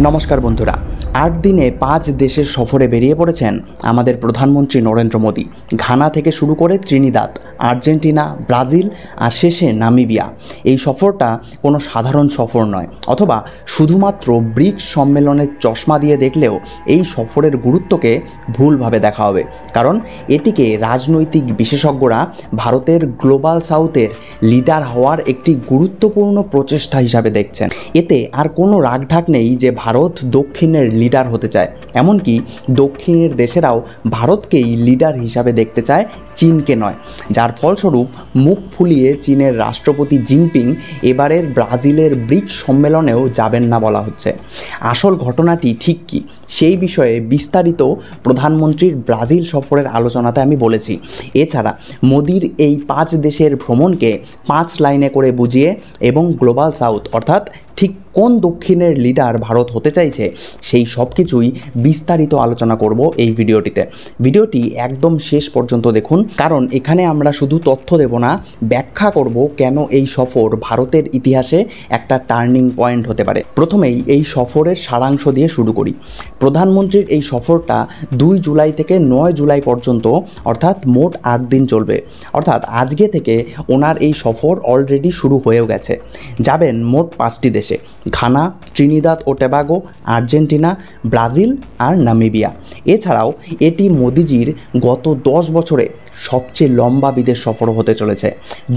নমস্কার বন্ধুরা, ৮ দিনে ৫ দেশের সফরে বেরিয়ে পড়েছেন আমাদের প্রধানমন্ত্রী নরেন্দ্র মোদী। ঘানা থেকে শুরু করে ত্রিনিদাদ, আর্জেন্টিনা, ব্রাজিল আর শেষে নামিবিয়া। এই সফরটা কোনো সাধারণ সফর নয়, অথবা শুধুমাত্র ব্রিক্স সম্মেলনের চশমা দিয়ে দেখলেও এই সফরের গুরুত্বকে ভুলভাবে দেখা হবে। কারণ এটিকে রাজনৈতিক বিশেষজ্ঞরা ভারতের গ্লোবাল সাউথের লিডার হওয়ার একটি গুরুত্বপূর্ণ প্রচেষ্টা হিসাবে দেখছেন। এতে আর কোনো রাগঢাক নেই যে ভারত দক্ষিণের লিডার হতে চায়। এমনকি দক্ষিণের দেশেরাও ভারতকেই লিডার হিসাবে দেখতে চায়, চীনকে নয়। যার ফলস্বরূপ মুখ ফুলিয়ে চীনের রাষ্ট্রপতি জিনপিং এবারের ব্রাজিলের ব্রিক্স সম্মেলনেও যাবেন না বলা হচ্ছে। আসল ঘটনাটি ঠিক কী, সেই বিষয়ে বিস্তারিত প্রধানমন্ত্রীর ব্রাজিল সফরের আলোচনাতে আমি বলেছি। এছাড়া মোদির এই ৫ দেশের ভ্রমণকে ৫ লাইনে করে বুঝিয়ে এবং গ্লোবাল সাউথ অর্থাৎ ঠিক কোন দক্ষিণের লিডার ভারত হতে চাইছে সেই সব কিছুই বিস্তারিত আলোচনা করব এই ভিডিওটিতে। ভিডিওটি একদম শেষ পর্যন্ত দেখুন, কারণ এখানে আমরা শুধু তথ্য দেব না, ব্যাখ্যা করব কেন এই সফর ভারতের ইতিহাসে একটা টার্নিং পয়েন্ট হতে পারে। প্রথমেই এই সফরের সারাংশ দিয়ে শুরু করি। প্রধানমন্ত্রীর এই সফরটা ২ জুলাই থেকে ৯ জুলাই পর্যন্ত, অর্থাৎ মোট ৮ দিন চলবে। অর্থাৎ আজকে থেকে ওনার এই সফর অলরেডি শুরু হয়েও গেছে। যাবেন মোট ৫টি দেশে: ঘানা, ত্রিনিদাদ ও টোবাগো, আর্জেন্টিনা, ব্রাজিল আর নামিবিয়া। এছাড়াও এটি মোদিজির গত ১০ বছরে সবচেয়ে লম্বা বিদেশ সফর হতে চলেছে।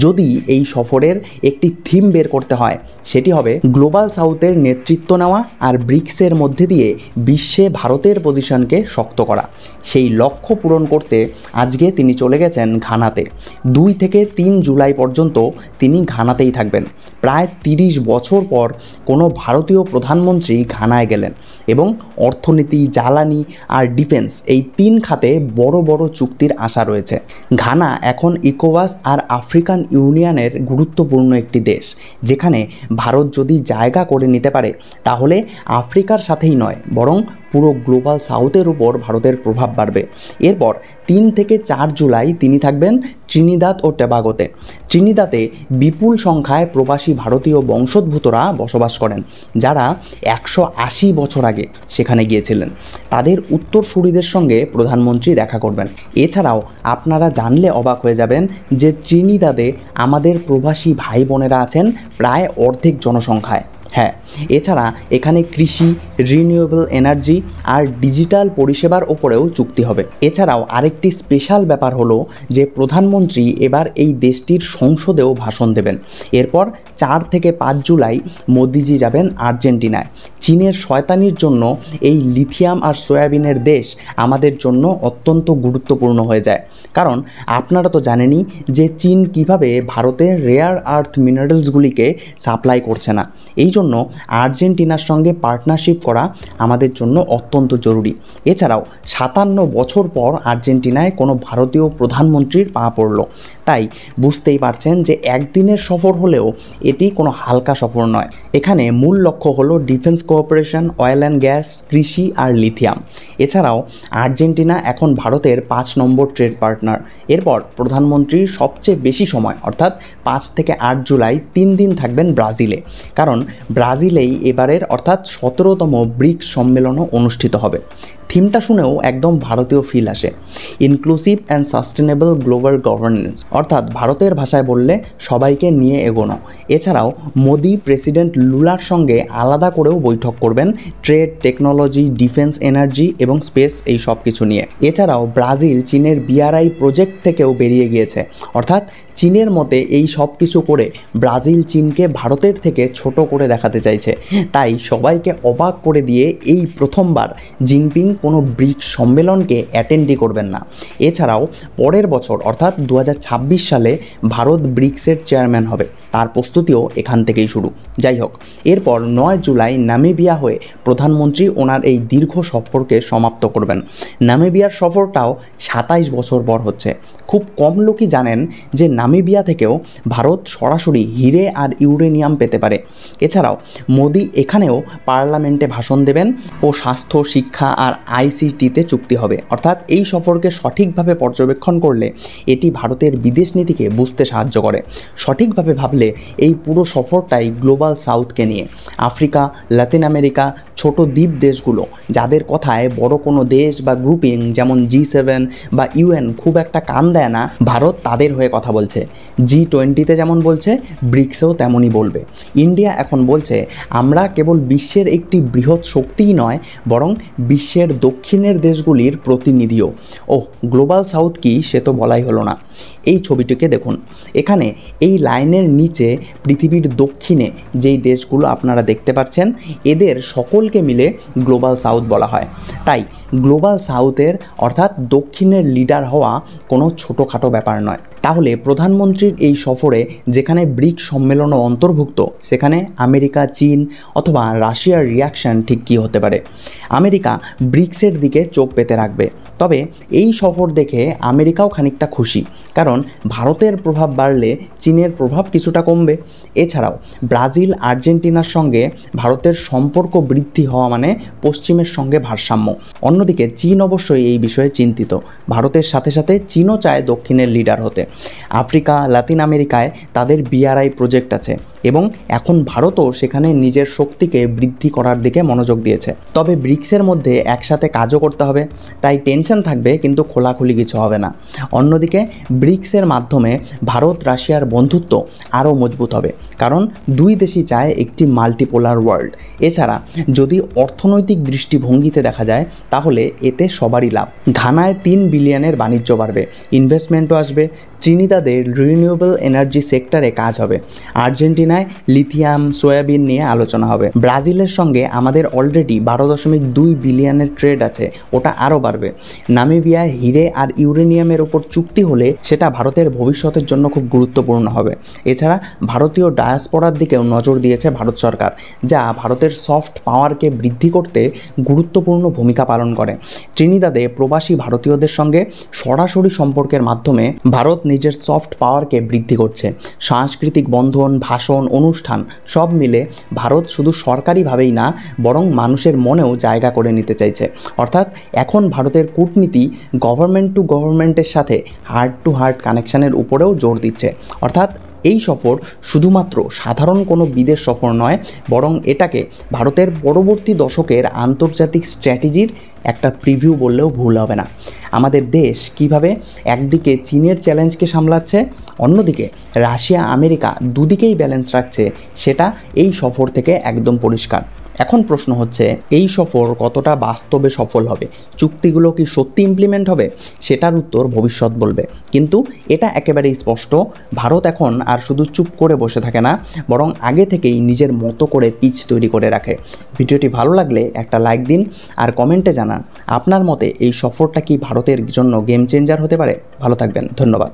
যদি এই সফরের একটি থিম বের করতে হয়, সেটি হবে গ্লোবাল সাউথের নেতৃত্ব নেওয়া আর ব্রিক্সের মধ্যে দিয়ে বিশ্বে ভারতের পজিশনকে শক্ত করা। সেই লক্ষ্য পূরণ করতে আজকে তিনি চলে গেছেন ঘানাতে। ২ থেকে ৩ জুলাই পর্যন্ত তিনি ঘানাতেই থাকবেন। প্রায় ৩০ বছর পর কোনো ভারতীয় প্রধানমন্ত্রী ঘানায় গেলেন এবং অর্থনীতি, জ্বালানি আর ডিফেন্স এই ৩ খাতে বড় বড় চুক্তির আশা রয়েছে। ঘানা এখন ইকোওয়াস আর আফ্রিকান ইউনিয়নের গুরুত্বপূর্ণ একটি দেশ, যেখানে ভারত যদি জায়গা করে নিতে পারে তাহলে আফ্রিকার সাথেই নয়, বরং পুরো গ্লোবাল সাউথের উপর ভারতের প্রভাব বাড়বে। এরপর ৩ থেকে ৪ জুলাই তিনি থাকবেন ত্রিনিদাদ ও টোবাগোতে। ত্রিনিদাদে বিপুল সংখ্যায় প্রবাসী ভারতীয় বংশোদ্ভূতরা বসবাস করেন, যারা ১৮০ বছর আগে সেখানে গিয়েছিলেন। তাদের উত্তরসূরিদের সঙ্গে প্রধানমন্ত্রী দেখা করবেন। এছাড়াও আপনারা জানলে অবাক হয়ে যাবেন যে ত্রিনিদাদে আমাদের প্রবাসী ভাই বোনেরা আছেন প্রায় অর্ধেক জনসংখ্যায়। হ্যাঁ, এছাড়া এখানে কৃষি, রিনিউয়েবল এনার্জি আর ডিজিটাল পরিষেবার ওপরেও চুক্তি হবে। এছাড়াও আরেকটি স্পেশাল ব্যাপার হলো যে প্রধানমন্ত্রী এবার এই দেশটির সংসদেও ভাষণ দেবেন। এরপর ৪ থেকে ৫ জুলাই মোদিজি যাবেন আর্জেন্টিনায়। চীনের শয়তানির জন্য এই লিথিয়াম আর সয়াবিনের দেশ আমাদের জন্য অত্যন্ত গুরুত্বপূর্ণ হয়ে যায়। কারণ আপনারা তো জানেনই যে চীন কিভাবে ভারতের রেয়ার আর্থ মিনারেলসগুলিকে সাপ্লাই করছে না। এই জন্য আর্জেন্টিনার সঙ্গে পার্টনারশিপ করা আমাদের জন্য অত্যন্ত জরুরি। এছাড়াও ৫৭ বছর পর আর্জেন্টিনায় কোনো ভারতীয় প্রধানমন্ত্রীর পা পড়ল। তাই বুঝতেই পারছেন যে একদিনের সফর হলেও এটি কোনো হালকা সফর নয়। এখানে মূল লক্ষ্য হলো defence cooperation, oil and gas, কৃষি আর লিথিয়াম। এছাড়াও আর্জেন্টিনা এখন ভারতের ৫ নম্বর ট্রেড পার্টনার। এরপর প্রধানমন্ত্রীর সবচেয়ে বেশি সময় অর্থাৎ ৫ থেকে ৮ জুলাই ৩ দিন থাকবেন ব্রাজিলে। কারণ ব্রাজিলেই এবারের অর্থাৎ ১৭তম ব্রিক্স সম্মেলনও অনুষ্ঠিত হবে। থিমটা শুনেও একদম ভারতীয় ফিল আসে, inclusive and sustainable global governance, অর্থাৎ ভারতের ভাষায় বললে সবাইকে নিয়ে এগোনো। এছাড়াও মোদি প্রেসিডেন্ট লুলার সঙ্গে আলাদা করেও বৈঠক করবেন ট্রেড, টেকনোলজি, ডিফেন্স, এনার্জি এবং স্পেস এই সব কিছু নিয়ে। এছাড়াও ব্রাজিল চীনের BRI প্রজেক্ট থেকেও বেরিয়ে গিয়েছে, অর্থাৎ চীনের মতে এই সব কিছু করে ব্রাজিল চীনকে ভারতের থেকে ছোট করে দেখাতে চাইছে। তাই সবাইকে অবাক করে দিয়ে এই প্রথমবার জিনপিং কোনো ব্রিক্স সম্মেলনকে অ্যাটেন্ডই করবেন না। এছাড়াও পরের বছর অর্থাৎ ২০২৬ সালে ভারত ব্রিক্সের চেয়ারম্যান হবে, তার প্রস্তুতিও এখান থেকেই শুরু। যাই হোক, এরপর ৯ জুলাই নামিবিয়া হয়ে প্রধানমন্ত্রী ওনার এই দীর্ঘ সফরকে সমাপ্ত করবেন। নামিবিয়ার সফরটাও ২৭ বছর পর হচ্ছে। খুব কম লোকই জানেন যে নামিবিয়া থেকেও ভারত সরাসরি হিরে আর ইউরেনিয়াম পেতে পারে। এছাড়াও মোদি এখানেও পার্লামেন্টে ভাষণ দেবেন ও স্বাস্থ্য, শিক্ষা আর ICTতে চুক্তি হবে। অর্থাৎ এই সফরকে সঠিকভাবে পর্যবেক্ষণ করলে এটি ভারতের বিদেশ নীতিকে বুঝতে সাহায্য করে। সঠিকভাবে ভাবলে এই পুরো সফরটাই গ্লোবাল সাউথকে নিয়ে। আফ্রিকা, লাতিন আমেরিকা, ছোট ছোট দ্বীপ দেশগুলো, যাদের কথায় বড় কোনো দেশ বা গ্রুপিং যেমন G7 বা UN খুব একটা কান দেয় না, ভারত তাদের হয়ে কথা বলছে। G20-তে যেমন বলছে, ব্রিক্সেও তেমনই বলবে। ইন্ডিয়া এখন বলছে আমরা কেবল বিশ্বের একটি বৃহৎ শক্তিই নয়, বরং বিশ্বের দক্ষিণের দেশগুলির প্রতিনিধিও। গ্লোবাল সাউথ কি সে তো বলাই হলো না। এই ছবিটিকে দেখুন, এখানে এই লাইনের নিচে পৃথিবীর দক্ষিণে যেই দেশগুলো আপনারা দেখতে পাচ্ছেন, এদের সকলকে মিলে গ্লোবাল সাউথ বলা হয়। তাই গ্লোবাল সাউথের অর্থাৎ দক্ষিণের লিডার হওয়া কোনো ছোটোখাটো ব্যাপার নয়। তাহলে প্রধানমন্ত্রীর এই সফরে যেখানে ব্রিক্স সম্মেলনও অন্তর্ভুক্ত, সেখানে আমেরিকা, চীন অথবা রাশিয়ার রিয়াকশান ঠিক কী হতে পারে? আমেরিকা ব্রিক্সের দিকে চোখ পেতে রাখবে। তবে এই সফর দেখে আমেরিকাও খানিকটা খুশি, কারণ ভারতের প্রভাব বাড়লে চীনের প্রভাব কিছুটা কমবে। এছাড়াও ব্রাজিল, আর্জেন্টিনার সঙ্গে ভারতের সম্পর্ক বৃদ্ধি হওয়া মানে পশ্চিমের সঙ্গে ভারসাম্য। অন্যদিকে চীন অবশ্যই এই বিষয়ে চিন্তিত। ভারতের সাথে সাথে চীনও চায় দক্ষিণের লিডার হতে। আফ্রিকা, লাতিন আমেরিকায় তাদের BRI প্রজেক্ট আছে এবং এখন ভারতও সেখানে নিজের শক্তিকে বৃদ্ধি করার দিকে মনোযোগ দিয়েছে। তবে ব্রিক্সের মধ্যে একসাথে কাজও করতে হবে, তাই টেনশন থাকবে কিন্তু খোলাখুলি কিছু হবে না। অন্যদিকে ব্রিক্সের মাধ্যমে ভারত রাশিয়ার বন্ধুত্ব আরও মজবুত হবে, কারণ দুই দেশই চায় একটি মাল্টিপোলার ওয়ার্ল্ড। এছাড়া যদি অর্থনৈতিক দৃষ্টিভঙ্গিতে দেখা যায়, তাহলে এতে সবারই লাভ। ঘানায় 3 বিলিয়নের বাণিজ্য বাড়বে, ইনভেস্টমেন্টও আসবে। ত্রিনিদাদের রিনিউয়েবল এনার্জি সেক্টরে কাজ হবে। আর্জেন্টিনায় লিথিয়াম, সয়াবিন নিয়ে আলোচনা হবে। ব্রাজিলের সঙ্গে আমাদের অলরেডি 12.2 বিলিয়নের ট্রেড আছে, ওটা আরও বাড়বে। নামিবিয়ায় হিরে আর ইউরেনিয়ামের ওপর চুক্তি হলে সেটা ভারতের ভবিষ্যতের জন্য খুব গুরুত্বপূর্ণ হবে। এছাড়া ভারতীয় ডায়াসপোরার দিকেও নজর দিয়েছে ভারত সরকার, যা ভারতের সফট পাওয়ারকে বৃদ্ধি করতে গুরুত্বপূর্ণ ভূমিকা পালন করে। ত্রিনিদাদে প্রবাসী ভারতীয়দের সঙ্গে সরাসরি সম্পর্কের মাধ্যমে ভারত নিজের সফট পাওয়ারকে বৃদ্ধি করছে। সাংস্কৃতিক বন্ধন, ভাষণ, অনুষ্ঠান সব মিলে ভারত শুধু সরকারিভাবেই না, বরং মানুষের মনেও জায়গা করে নিতে চাইছে। অর্থাৎ এখন ভারতের কূটনীতি গভর্নমেন্ট টু গভর্নমেন্টের সাথে হার্ট টু হার্ট কানেকশানের উপরেও জোর দিচ্ছে। অর্থাৎ এই সফর শুধুমাত্র সাধারণ কোনো বিদেশ সফর নয়, বরং এটাকে ভারতের পরবর্তী দশকের আন্তর্জাতিক স্ট্র্যাটেজির একটা প্রিভিউ বললেও ভুল হবে না। আমাদের দেশ কিভাবে একদিকে চীনের চ্যালেঞ্জকে সামলাচ্ছে, অন্যদিকে রাশিয়া, আমেরিকা দুদিকেই ব্যালেন্স রাখছে, সেটা এই সফর থেকে একদম পরিষ্কার। এখন প্রশ্ন হচ্ছে, এই সফর কতটা বাস্তবে সফল হবে? চুক্তিগুলো কি সত্যি ইমপ্লিমেন্ট হবে? সেটার উত্তর ভবিষ্যৎ বলবে। কিন্তু এটা একেবারেই স্পষ্ট, ভারত এখন আর শুধু চুপ করে বসে থাকে না, বরং আগে থেকেই নিজের মতো করে পিচ তৈরি করে রাখে। ভিডিওটি ভালো লাগলে একটা লাইক দিন আর কমেন্টে জানান আপনার মতে এই সফরটা কি ভারতের জন্য গেম চেঞ্জার হতে পারে। ভালো থাকবেন, ধন্যবাদ।